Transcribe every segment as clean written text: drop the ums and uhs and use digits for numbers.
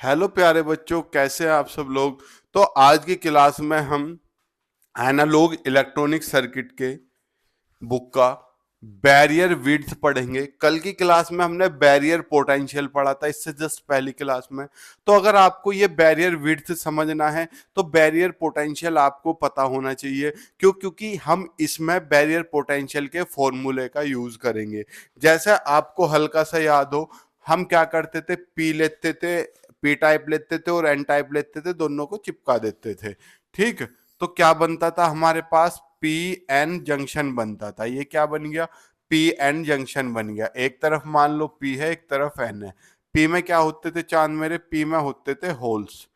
Hello प्यारे बच्चों, कैसे हैं आप सब लोग। तो आज की क्लास में हम एनालॉग इलेक्ट्रॉनिक सर्किट के बुक का बैरियर विड्थ पढ़ेंगे। कल की क्लास में हमने बैरियर पोटेंशियल पढ़ा था, इससे जस्ट पहली क्लास में। तो अगर आपको ये बैरियर विड्थ समझना है तो बैरियर पोटेंशियल आपको पता होना चाहिए। क्योंकि हम इसमें बैरियर पोटेंशियल के फॉर्मूले का यूज करेंगे। जैसे आपको हल्का सा याद हो, हम क्या करते थे, पी लेते थे, पी टाइप लेते थे और एन टाइप लेते थे, दोनों को चिपका देते थे। ठीक, तो क्या बनता था हमारे पास, पी एन जंक्शन बनता था। ये क्या बन गया, पी एन जंक्शन बन गया। एक तरफ मान लो पी है, एक तरफ एन है। पी में क्या होते थे चांद मेरे, पी में होते थे होल्स।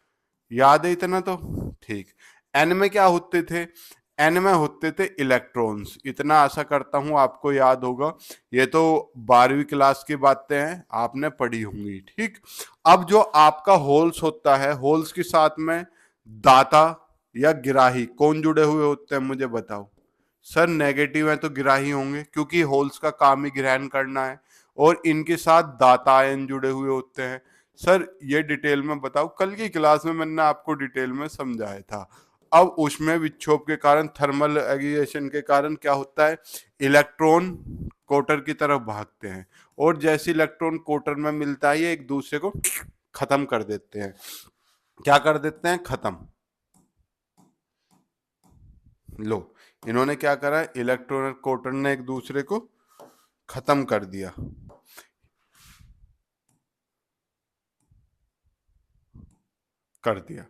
याद है इतना तो? ठीक। एन में क्या होते थे, एन में होते थे इलेक्ट्रॉन्स। इतना आशा करता हूं आपको याद होगा। ये तो 12वीं क्लास की बातें हैं, आपने पढ़ी होंगी। ठीक। अब जो आपका होल्स होता है, होल्स के साथ में दाता या गिराही कौन जुड़े हुए होते हैं, मुझे बताओ। सर नेगेटिव है तो गिराही होंगे, क्योंकि होल्स का काम ही ग्रहण करना है। और इनके साथ दाता आयन जुड़े हुए होते हैं। सर ये डिटेल में बताओ, कल की क्लास में मैंने आपको डिटेल में समझाया था। अब उसमें विक्षोभ के कारण, थर्मल एग्रीगेशन के कारण क्या होता है, इलेक्ट्रॉन कोटर की तरफ भागते हैं। और जैसे इलेक्ट्रॉन कोटर में मिलता है, ये एक दूसरे को खत्म कर देते हैं। क्या कर देते हैं, खत्म। लो, इन्होंने क्या करा, इलेक्ट्रॉन और कोटर ने एक दूसरे को खत्म कर दिया। कर दिया।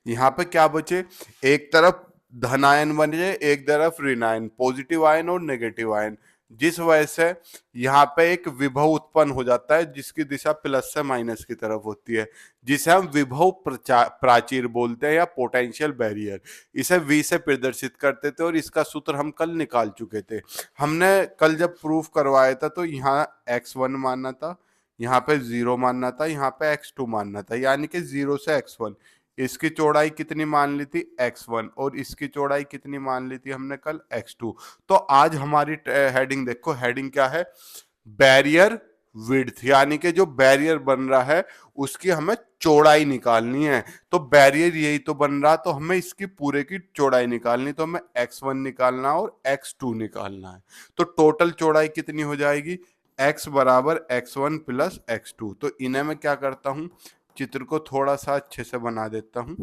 यहां पे क्या बचे, एक तरफ धन आयन बने, एक तरफ ऋण आयन, पॉजिटिव आयन और नेगेटिव आयन। जिस वजह से यहाँ पे एक विभव उत्पन्न हो जाता है, जिसकी दिशा प्लस से माइनस की तरफ होती है, जिसे हम विभव प्राचीर बोलते हैं या पोटेंशियल बैरियर। इसे V से प्रदर्शित करते थे और इसका सूत्र हम कल निकाल चुके थे। हमने कल जब प्रूफ करवाया था तो यहाँ x1 मानना था, यहाँ पे 0 मानना था, यहाँ पे x2 मानना था, यानी कि 0 से x1। इसकी चौड़ाई कितनी मान ली थी, x1, और इसकी चौड़ाई कितनी मान ली थी हमने कल, x2। तो आज हमारी हेडिंग देखो, हेडिंग क्या है, बैरियर विड्थ, यानी कि जो बैरियर बन रहा है उसकी हमें चौड़ाई निकालनी है। तो बैरियर यही तो बन रहा, तो हमें इसकी पूरे की चौड़ाई निकालनी, तो हमें x1 निकालना और x2 निकालना है। तो टोटल चौड़ाई कितनी हो जाएगी, x बराबर x1 प्लस x2। तो इन्हें मैं क्या करता हूं, चित्र को थोड़ा सा अच्छे से बना देता हूं,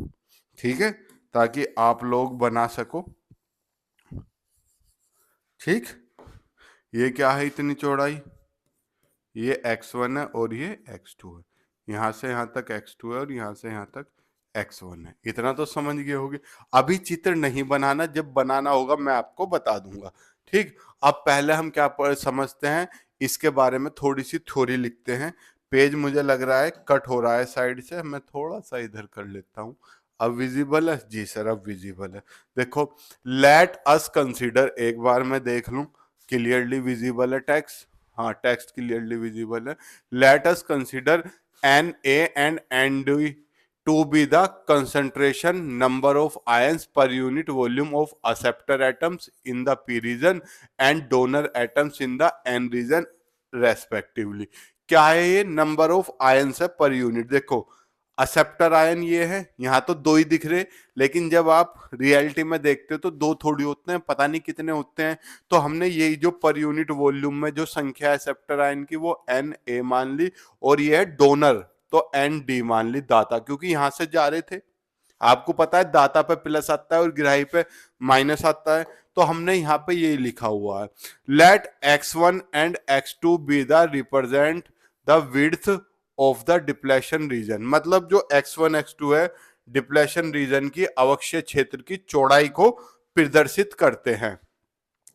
ठीक है, ताकि आप लोग बना सको। ठीक, ये क्या है, इतनी चौड़ाई, ये x1 है और ये x2 है। यहां से यहां तक x2 है और यहां से यहां तक x1 है। इतना तो समझ गए होगे। अभी चित्र नहीं बनाना, जब बनाना होगा मैं आपको बता दूंगा। ठीक। अब पहले हम क्या समझते हैं, इसके बारे में थोड़ी सी थ्योरी लिखते हैं। पेज मुझे लग रहा है कट हो रहा है साइड से, मैं थोड़ा सा इधर कर लेता हूँ। अब विजिबल है जी सर, अब विजिबल है। देखो, लेट अस कंसीडर, एक बार मैं देख लूं, क्लियरली विजिबल है टेक्स्ट। हाँ, टेक्स्ट क्लियरली विजिबल है। Let us consider N A and N D to be the concentration number of ions per unit volume of acceptor atoms in the p region and donor atoms in the n region respectively। क्या है ये, number of ions है per unit. देखो, acceptor ion ये है, यहाँ तो दो ही दिख रहे, लेकिन जब आप रियलिटी में देखते हो तो दो थोड़ी होते हैं, पता नहीं कितने होते हैं। तो हमने यही जो पर यूनिट वॉल्यूम में जो संख्या है असेप्टर आयन की, वो एन ए मान ली, और ये है डोनर, तो एन डी मान ली, दाता, क्योंकि यहां से जा रहे थे। आपको पता है दाता पे प्लस आता है और ग्राही पे माइनस आता है, तो हमने यहाँ पे ये लिखा हुआ है, let x1 and x2 be the represent the width of the depletion region. मतलब जो x1 x2 है, डिप्लेशन रीजन की अवक्षय क्षेत्र की चौड़ाई को प्रदर्शित करते हैं,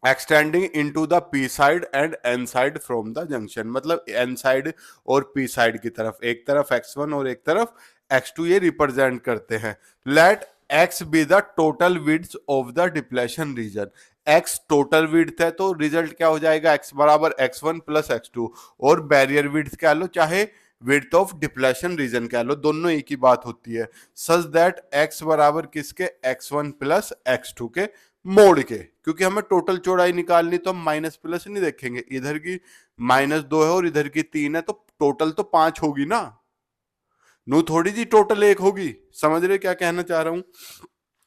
extending into the P side and N side from the junction. मतलब एन साइड और पी साइड की तरफ, एक तरफ x1 और एक तरफ x2 ये रिप्रेजेंट करते हैं। Let x be the total width of the depletion region. x total width है तो रिजल्ट क्या हो जाएगा, x बराबर x1 प्लस x2। और बैरियर विड्थ क्या लो, चाहे विड्थ ऑफ डिप्लेशन रीजन कह लो, दोनों एक ही बात होती है। सच दैट x बराबर किसके, x1 प्लस x2 के मोड़ के। क्योंकि हमें टोटल चौड़ाई निकालनी, तो हम माइनस प्लस नहीं देखेंगे, इधर की -2 है और इधर की 3 है, तो टोटल तो 5 होगी ना। नू थोड़ी जी टोटल एक होगी। समझ रहे क्या कहना चाह रहा हूं।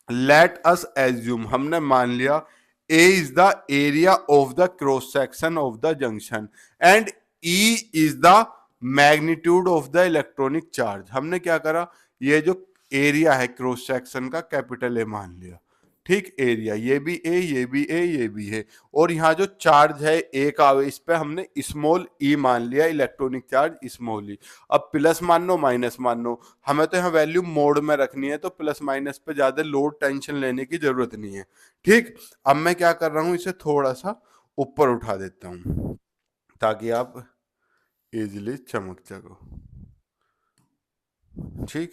लेट अस एज्यूम, हमने मान लिया A is the area of the cross section of the junction and E is the magnitude of the electronic charge. हमने क्या करा, ये जो एरिया है क्रॉस सेक्शन का कैपिटल ए मान लिया, ठीक। एरिया ये भी ए, ये भी ए, ये भी है, और यहाँ जो चार्ज है एक आवेश पे हमने स्मॉल ई मान लिया, इलेक्ट्रॉनिक चार्ज स्मॉल ई। अब प्लस मान लो माइनस मान लो, हमें तो यहाँ वैल्यू मोड में रखनी है, तो प्लस माइनस पे ज्यादा लोड टेंशन लेने की जरूरत नहीं है, ठीक। अब मैं क्या कर रहा हूँ, इसे थोड़ा सा ऊपर उठा देता हूँ ताकि आप इजिली चमक सको, ठीक।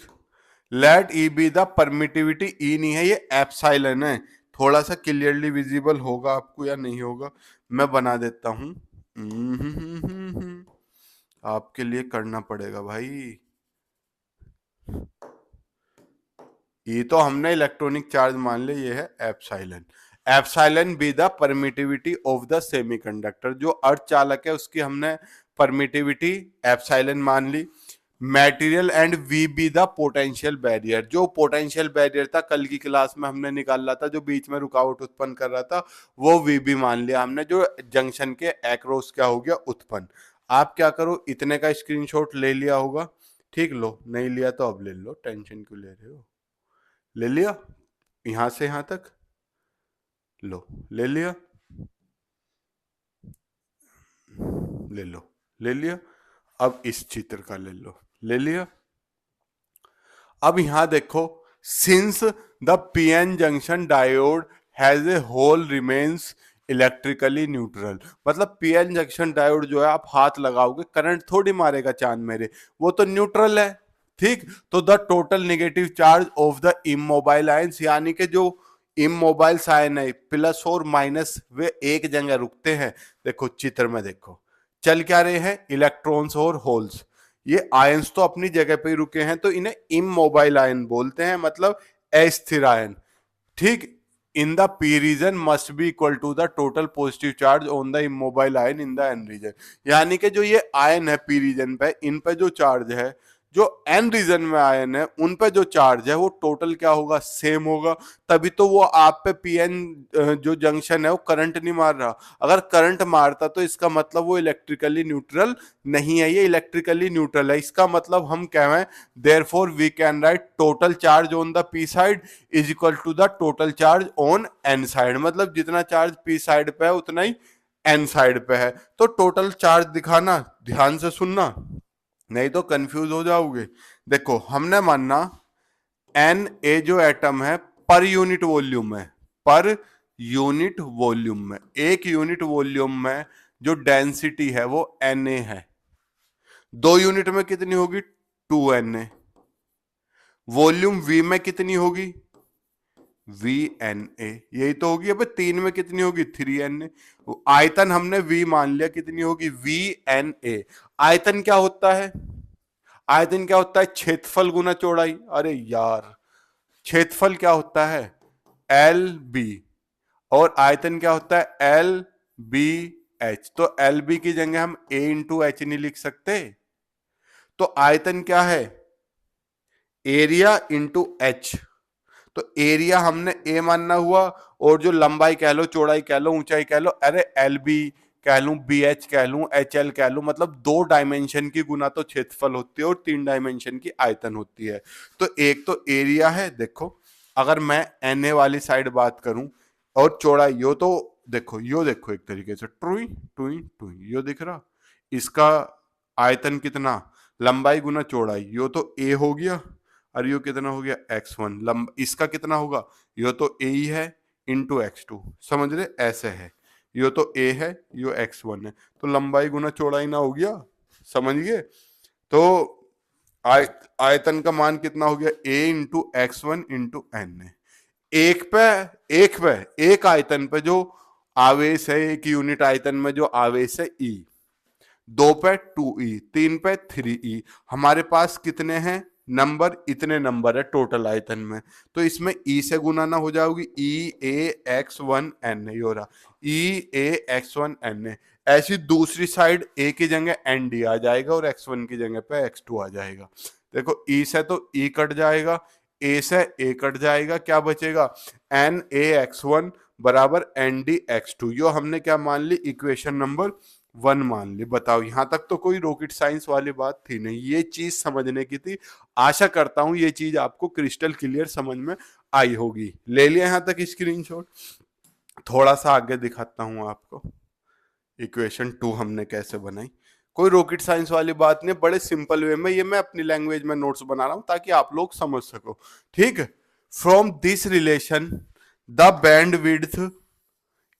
Let E be the permittivity, E नहीं है ये एप्सिलॉन है। थोड़ा सा क्लियरली विजिबल होगा आपको या नहीं होगा, मैं बना देता हूं। आपके लिए करना पड़ेगा भाई। ये तो हमने इलेक्ट्रॉनिक चार्ज मान लिया, ये है epsilon. Epsilon be the permittivity of the semiconductor, जो अर्धचालक है उसकी हमने परमिटिविटी एप्सिलॉन मान ली। Material and V be the potential barrier, जो पोटेंशियल बैरियर था कल की क्लास में हमने निकाला था, जो बीच में रुकावट उत्पन्न कर रहा था, वो वी बी मान लिया हमने, जो जंक्शन के एक्रॉस क्या हो गया, उत्पन्न। आप क्या करो, इतने का स्क्रीनशॉट ले लिया होगा, ठीक। लो, नहीं लिया तो अब ले लो, टेंशन क्यों ले रहे हो। ले लिया, यहां से यहां तक लो, ले लिया, ले लो, ले लिया। अब इस चित्र का ले लो, ले लिया। अब यहां देखो, since the PN junction diode has a whole remains electrically neutral, मतलब पीएन जंक्शन डायोड जो है, आप हाथ लगाओगे करंट थोड़ी मारेगा चांद मेरे, वो तो न्यूट्रल है, ठीक। तो the total negative charge of the immobile ions, यानी कि जो इमोबाइल आयन है प्लस और माइनस वे एक जगह रुकते हैं। देखो चित्र में देखो, चल क्या रहे हैं, इलेक्ट्रॉन्स और होल्स। ये आयंस तो अपनी जगह पे ही रुके हैं, तो इन्हें इमोबाइल आयन बोलते हैं, मतलब अस्थिर आयन, ठीक। In the P region must be equal to the total positive charge on the immobile ion in the N region, यानी कि जो ये आयन है पी रीजन पे, इन पे जो चार्ज है, जो एन रीजन में आयन है उन पे जो चार्ज है वो टोटल क्या होगा, सेम होगा। तभी तो वो आप पे पीएन जो जंक्शन है वो करंट नहीं मार रहा। अगर करंट मारता तो इसका मतलब वो इलेक्ट्रिकली न्यूट्रल नहीं है, ये इलेक्ट्रिकली न्यूट्रल है। इसका मतलब हम कह रहे हैं therefore we can write total charge on the P side is equal to the total charge on N side, मतलब जितना चार्ज पी साइड पे है उतना ही एन साइड पे है। तो टोटल चार्ज दिखाना, ध्यान से सुनना, नहीं तो कंफ्यूज हो जाओगे। देखो हमने मानना एन ए जो एटम है पर यूनिट वॉल्यूम में, पर यूनिट वॉल्यूम में, एक यूनिट वॉल्यूम में जो डेंसिटी है वो एन ए है। 2 यूनिट में कितनी होगी, 2Na। वॉल्यूम वी में कितनी होगी, VNA, यही तो होगी। अब 3 में कितनी होगी, 3Na। आयतन हमने V मान लिया, कितनी होगी, VNA। आयतन क्या होता है, आयतन क्या होता है, क्षेत्रफल गुना चौड़ाई। अरे यार, क्षेत्रफल क्या होता है, LB, और आयतन क्या होता है, LBH। तो LB की जगह हम A इंटू एच नहीं लिख सकते, तो आयतन क्या है, एरिया इंटू एच। तो एरिया हमने ए मानना हुआ, और जो लंबाई कह लो, चौड़ाई कह लो, ऊंचाई कह लो, अरे LB कह लूं, BH कह लूं, HL कह लूं, मतलब 2 डायमेंशन की गुना तो क्षेत्रफल होती है और 3 डायमेंशन की आयतन होती है। तो एक तो एरिया है, देखो अगर मैं NA वाली साइड बात करूं, और चौड़ाई यो, तो देखो यो, देखो एक तरीके से टुई टुई टुई यो दिख रहा, इसका आयतन कितना, लंबाई गुना चौड़ाई, यो तो ए हो गया, और यो कितना हो गया, x1। लंब इसका कितना होगा, यो तो ए ही है इंटू x2, समझ रहे, ऐसे है, यो तो ए है, यो x1 है, तो लंबाई गुना चौड़ाई ना हो गया, समझ गए। तो आयतन का मान कितना हो गया, a into x1 into N. एक आयतन पे जो आवेश है, एक यूनिट आयतन में जो आवेश है E, 2 पे 2E, 3 पे 3E। हमारे पास कितने हैं नंबर, इतने नंबर है टोटल आयतन में, तो इसमें E से गुना ना हो जाओगी, EAX1N हो रहा, EAX1N। ऐसी दूसरी साइड A की जगह ND आ जाएगा और X1 की जगह पे X2 आ जाएगा। देखो ई से तो ई कट जाएगा, ए से ए कट जाएगा, क्या बचेगा, एन ए एक्स वन बराबर एन डी एक्स टू। यो हमने क्या मान ली, इक्वेशन नंबर 1 मान ली। बताओ यहां तक तो कोई रॉकेट साइंस वाली बात थी नहीं, ये चीज समझने की थी। आशा करता हूं ये चीज आपको क्रिस्टल क्लियर समझ में आई होगी। ले लिया यहां तक स्क्रीनशॉट। थोड़ा सा आगे दिखाता हूं आपको इक्वेशन 2 हमने कैसे बनाई। कोई रॉकेट साइंस वाली बात नहीं, बड़े सिंपल वे में, ये मैं अपनी लैंग्वेज में नोट्स बना रहा हूं ताकि आप लोग समझ सको। ठीक, from this relation the band width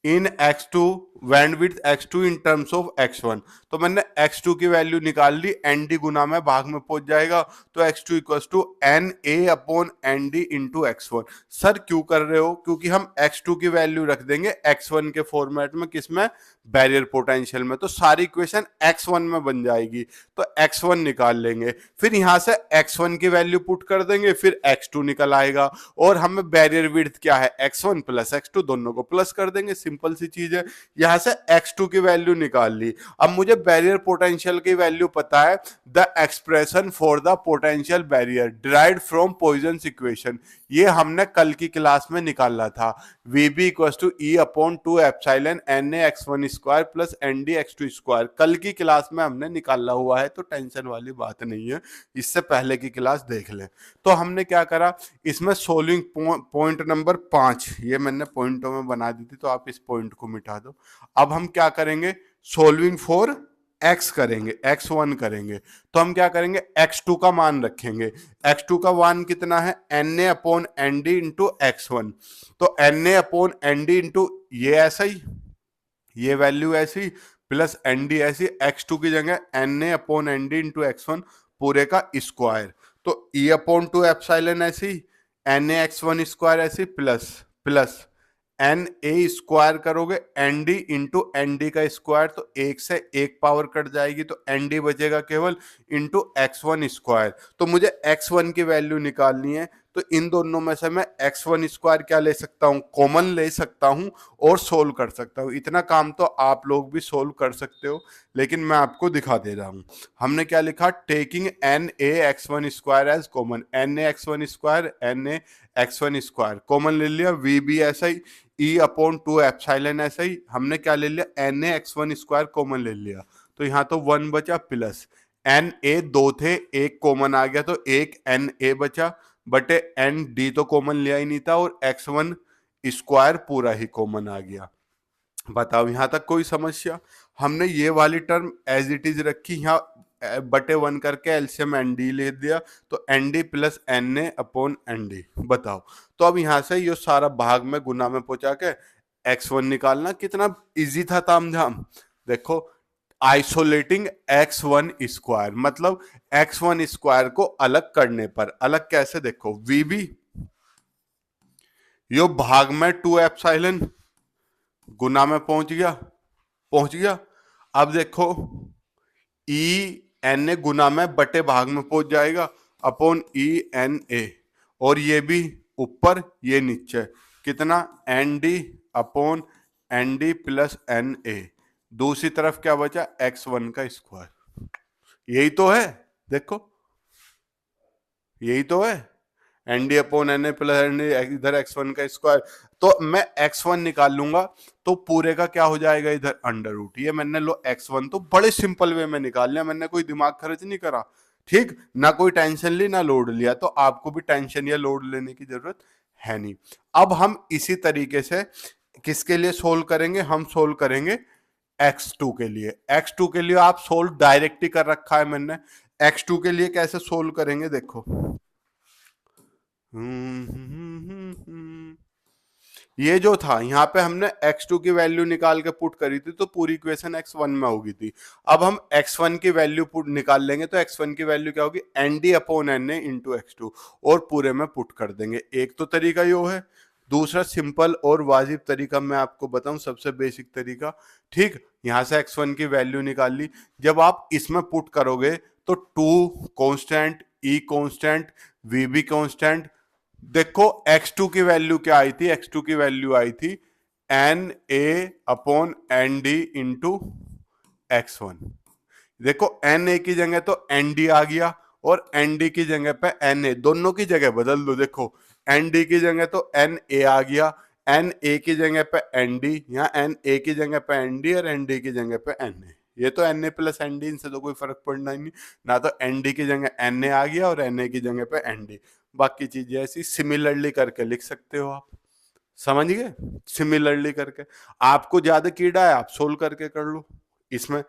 in x2 bandwidth x2 in terms of x1। तो मैंने x2 की वैल्यू निकाल ली, एन डी गुना में भाग में पहुंच जाएगा, तो x2 equal to N A upon N D into x1। Sir क्यों कर रहे हो, क्योंकि हम x2 की वैल्यू रख देंगे x1 के फॉर्मेट में, किसमें, बैरियर पोटेंशियल में, तो सारी इक्वेशन x1 में बन जाएगी। तो x1 निकाल लेंगे, फिर यहां से x1 की वैल्यू पुट कर देंगे, फिर x2 निकल आएगा, और हमें बैरियर विड्थ क्या है, x1 प्लस x2, दोनों को प्लस कर देंगे, सिंपल सी चीज है। यहां से x2 की वैल्यू निकाल ली। अब मुझे बैरियर पोटेंशियल की वैल्यू पता है, the expression for the potential barrier derived from Poisson's equation, ये हमने कल की क्लास में निकाला था। VB equals to E upon 2 epsilon Na x1 square plus ND x2 square, कल की क्लास में हमने निकाला हुआ है, तो टेंशन वाली बात नहीं है, इससे पहले की क्लास देख लें। तो हमने क्या करा, इसमें सोल्विंग पॉइंट नंबर 5, ये मैंने पॉइंटों में बना दी थी, तो आप इस पॉइंट को मिटा दो। अब हम क्या करेंगे, सोल्विंग फॉर x करेंगे, x1 करेंगे, तो हम क्या करेंगे, x2 का मान रखेंगे। x2 का मान कितना है, Na upon N D into x1, तो Na upon N D into ये ऐसा ही, ये वैल्यू ऐसी, प्लस एन डी ऐसी, x2 की जगह Na upon N D into x1 पूरे का स्क्वायर, तो E अपॉन 2 एप्सिलॉन ऐसी, Na x1 स्क्वायर ऐसी, plus plus N A square करोगे N D into N D का स्क्वायर, तो एक से एक पावर कट जाएगी, तो एन डी बचेगा केवल इंटू x1 स्क्वायर। तो मुझे x1 की वैल्यू निकालनी है, तो इन दोनों में से मैं x1 स्क्वायर क्या ले सकता हूं, कॉमन ले सकता हूं और सोल्व कर सकता हूं। इतना काम तो आप लोग भी सोल्व कर सकते हो, लेकिन मैं आपको दिखा दे रहा हूं। हमने क्या लिखा, taking N A x one square as common, N A x one square N A x one square common ले लिया, वी बी ऐसा ही, ई अपॉन 2 एप्सिलॉन ऐसा ही, हमने क्या ले लिया, N A x one square common ले लिया, तो यहाँ तो 1 बचा, प्लस एन ए 2 थे, एक कॉमन आ गया, तो एक एन ए बचा, बटे एन डी तो कॉमन लिया ही नहीं था, और x1 स्क्वायर पूरा ही कॉमन आ गया। बताओ यहां तक कोई समस्या। हमने ये वाली टर्म एज इट इज रखी, यहाँ बटे 1 करके एलसीएम एन डी ले दिया, तो N D plus N A upon N D. बताओ, तो अब यहां से ये सारा भाग में गुना में पहुंचा के x1 निकालना कितना इजी था तामझाम। देखो, आइसोलेटिंग x1 स्क्वायर, मतलब x1 स्क्वायर को अलग करने पर, अलग कैसे, देखो VB यो भाग में 2 एप्सिलॉन गुना में पहुंच गया। अब देखो ई एन ए गुना में बटे भाग में पहुंच जाएगा, अपॉन ई एन ए, और ये भी ऊपर ये नीचे, कितना, N D upon N D plus N A, दूसरी तरफ क्या बचा, x1 का स्क्वायर। यही तो है, देखो यही तो है, N D upon N A plus N D, इधर x1 का स्क्वायर, तो मैं x1 निकाल लूंगा, तो पूरे का क्या हो जाएगा, इधर अंडर रूट। ये मैंने लो x1 तो बड़े सिंपल वे में निकाल लिया, मैंने कोई दिमाग खर्च नहीं करा, ठीक, ना कोई टेंशन ली ना लोड लिया, तो आपको भी टेंशन या लोड लेने की जरूरत है नहीं। अब हम इसी तरीके से किसके लिए सोल्व करेंगे, हम सोल्व करेंगे x2 के लिए। x2 के लिए आप सोल्व डायरेक्ट ही कर रखा है मैंने। x2 के लिए कैसे सोल्व करेंगे, देखो ये जो था, यहाँ पे हमने x2 की वैल्यू निकाल के पुट करी थी, तो पूरी इक्वेशन x1 में होगी थी। अब हम x1 की वैल्यू पुट निकाल लेंगे, तो x1 की वैल्यू क्या होगी, N D upon N A into x2, और पूरे में पुट कर देंगे। एक तो तरीका यो है, दूसरा सिंपल और वाजिब तरीका मैं आपको बताऊं, सबसे बेसिक तरीका, ठीक, यहां से x1 की वैल्यू निकाल ली, जब आप इसमें पुट करोगे तो 2 constant, E constant, V B constant, देखो x2 की वैल्यू क्या आई थी, x2 की वैल्यू आई थी N A upon N D into x1। देखो एन ए की जगह तो एन डी आ गया, और एन डी की जगह पे एन ए, दोनों की जगह बदल दो। देखो एन डी की जगह तो एन ए आ गया, एन ए की जगह पे एन डी, यहाँ एन ए की जगह पे एन डी और एन डी की जगह पे एन ए। ये तो N A plus N D, इनसे तो कोई फर्क पड़ना ही नहीं, ना तो एन डी की जगह एन ए आ गया और एन ए की जगह पे एन डी। बाकी चीजें ऐसी सिमिलरली करके लिख सकते हो आप, समझ गए? सिमिलरली करके आपको ज्यादा कीड़ा है, आप सोल्व करके कर लो, इसमें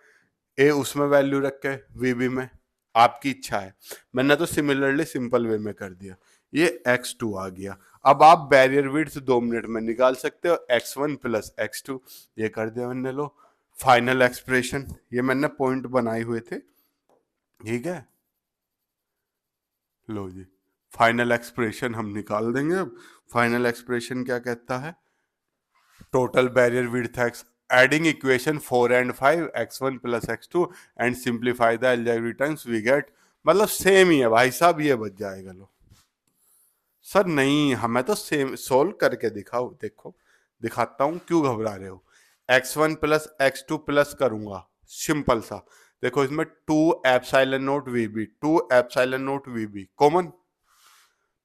ए उसमें वैल्यू रख के वीबी में, आपकी इच्छा है। मैंने तो सिमिलरली सिंपल वे में कर दिया, ये x2 आ गया। अब आप बैरियर विड्थ 2 मिनट में निकाल सकते हो, x1 प्लस x2, ये कर दिया मैंने। लो फाइनल एक्सप्रेशन, ये मैंने पॉइंट बनाए हुए थे, ठीक है। लो जी फाइनल एक्सप्रेशन हम निकाल देंगे। अब फाइनल एक्सप्रेशन क्या कहता है, total barrier width x, adding equation 4 and 5 x1 plus x2 and simplify the algebraic terms we get, मतलब सेम ही है भाई साहब, ये बच जाएगा। लो सर नहीं, हमें तो सेम सोल्व करके दिखाओ, देखो दिखाता हूं, क्यों घबरा रहे हो। x1 प्लस x2 प्लस करूंगा, सिंपल सा। देखो इसमें 2 एप्सिलॉन नोट वीबी, 2 एप्सिलॉन नोट वीबी कॉमन,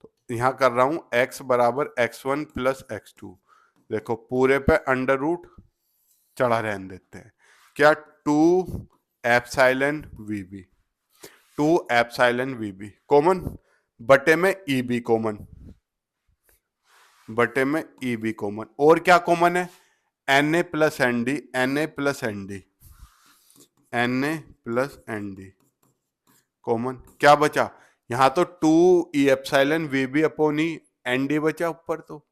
तो यहां कर रहा हूं x बराबर x1 प्लस x2। देखो पूरे पे अंडर रूट चढ़ा रहने देते हैं, क्या 2 एप्सिलॉन वीबी, 2 एप्सिलॉन वीबी कॉमन, बटे में ई बी कॉमन, बटे में ई बी कॉमन, और क्या कॉमन है, N A plus N D, N A plus N D, N A plus N D common. क्या बचा यहां, तो 2 E epsilon V B upon E N D बचा ऊपर तो,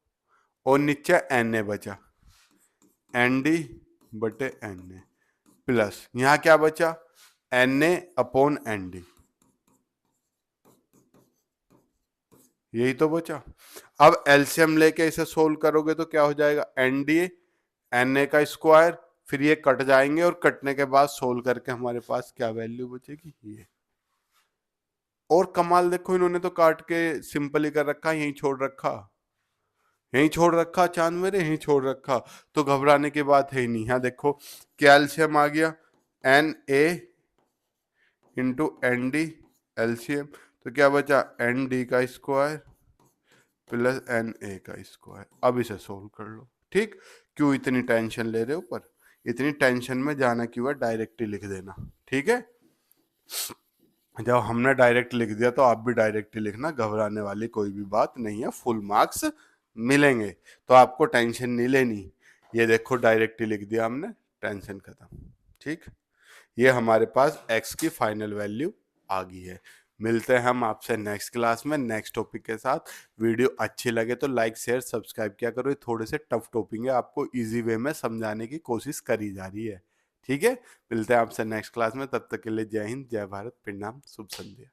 और नीचे एन ए बचा, एन डी बटे एन ए, प्लस यहां क्या बचा, N A upon N D, यही तो बचा। अब एलसीएम लेके इसे सोल्व करोगे तो क्या हो जाएगा, एन डी एन ए का स्क्वायर, फिर ये कट जाएंगे और कटने के बाद सोल्व करके हमारे पास क्या वैल्यू बचेगी, ये। और कमाल देखो, इन्होंने तो काट के सिंपल ही कर रखा, यहीं छोड़ रखा, यहीं छोड़ रखा, चांद मेरे यहीं छोड़ रखा, तो घबराने की बात है ही नहीं। यहाँ देखो कैल्शियम आ गया, N A into N D LCM, तो क्या बचा, एन डी का स्क्वायर प्लस एन ए का स्क्वायर। अब इसे सोल्व कर लो, ठीक। क्यों इतनी टेंशन ले रहे हो, पर इतनी टेंशन में जाना क्यों है, डायरेक्ट ही लिख देना, ठीक है। जब हमने डायरेक्ट लिख दिया तो आप भी डायरेक्ट ही लिखना, घबराने वाली कोई भी बात नहीं है, फुल मार्क्स मिलेंगे, तो आपको टेंशन नहीं लेनी। ये देखो डायरेक्ट ही लिख दिया हमने, टेंशन खत्म, ठीक। ये हमारे पास x की फाइनल वैल्यू आ गई है। मिलते हैं हम आपसे नेक्स्ट क्लास में नेक्स्ट टॉपिक के साथ। वीडियो अच्छी लगे तो लाइक शेयर सब्सक्राइब किया करो, ये थोड़े से टफ टॉपिक है, आपको इजी वे में समझाने की कोशिश करी जा रही है, ठीक है। मिलते हैं आपसे नेक्स्ट क्लास में, तब तक के लिए जय हिंद, जय भारत, प्रणाम, शुभ संध्या।